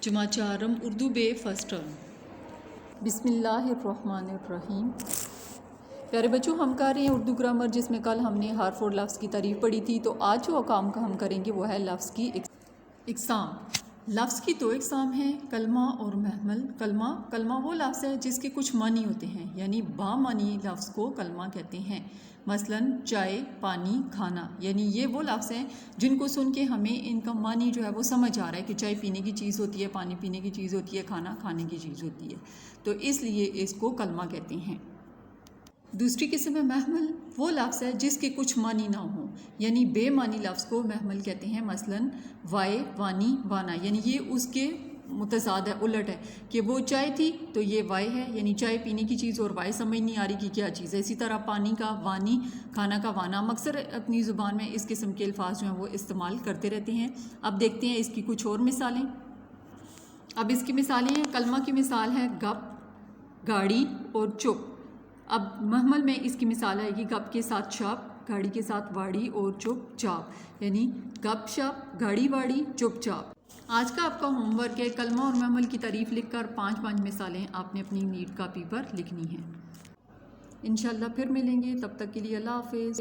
جمع چہارم اردو بے first term. بسم اللہ الرحمن الرحیم۔ پیارے بچوں، ہم کر رہے ہیں اردو گرامر، جس میں کل ہم نے حرف اور لفظ کی تعریف پڑھی تھی۔ تو آج جو کام کا ہم کریں گے وہ ہے لفظ کی اقسام۔ لفظ کی دو اقسام ہیں، کلمہ اور محمل۔ کلمہ وہ لفظ ہے جس کے کچھ معنی ہوتے ہیں، یعنی بامعنی لفظ کو کلمہ کہتے ہیں۔ مثلاً چائے، پانی، کھانا، یعنی یہ وہ لفظ ہیں جن کو سن کے ہمیں ان کا معنی جو ہے وہ سمجھ آ رہا ہے کہ چائے پینے کی چیز ہوتی ہے، پانی پینے کی چیز ہوتی ہے، کھانا کھانے کی چیز ہوتی ہے، تو اس لیے اس کو کلمہ کہتے ہیں۔ دوسری قسم ہے محمل، وہ لفظ ہے جس کے کچھ معنی نہ ہوں، یعنی بے معنی لفظ کو محمل کہتے ہیں۔ مثلاً وائے، وانی، وانا، یعنی یہ اس کے متضاد ہے، الٹ ہے کہ وہ چائے تھی تو یہ وائے ہے، یعنی چائے پینے کی چیز، اور وائے سمجھ نہیں آ رہی کہ کیا چیز ہے۔ اسی طرح پانی کا وانی، کھانا کا وانا، ہم اکثر اپنی زبان میں اس قسم کے الفاظ جو ہیں وہ استعمال کرتے رہتے ہیں۔ اب دیکھتے ہیں اس کی کچھ اور مثالیں۔ اب اس کی مثالیں ہیں، کلمہ کی مثال ہے گپ، گاڑی اور چپ۔ اب محمل میں اس کی مثال آئے گی گپ کے ساتھ شپ، گاڑی کے ساتھ واڑی اور چپ چاپ، یعنی گپ شپ، گاڑی واڑی، چپ چاپ۔ آج کا آپ کا ہوم ورک ہے، کلمہ اور محمل کی تعریف لکھ کر 5 مثالیں آپ نے اپنی نیٹ کاپی پر لکھنی ہیں۔ انشاءاللہ پھر ملیں گے، تب تک کے لیے اللہ حافظ۔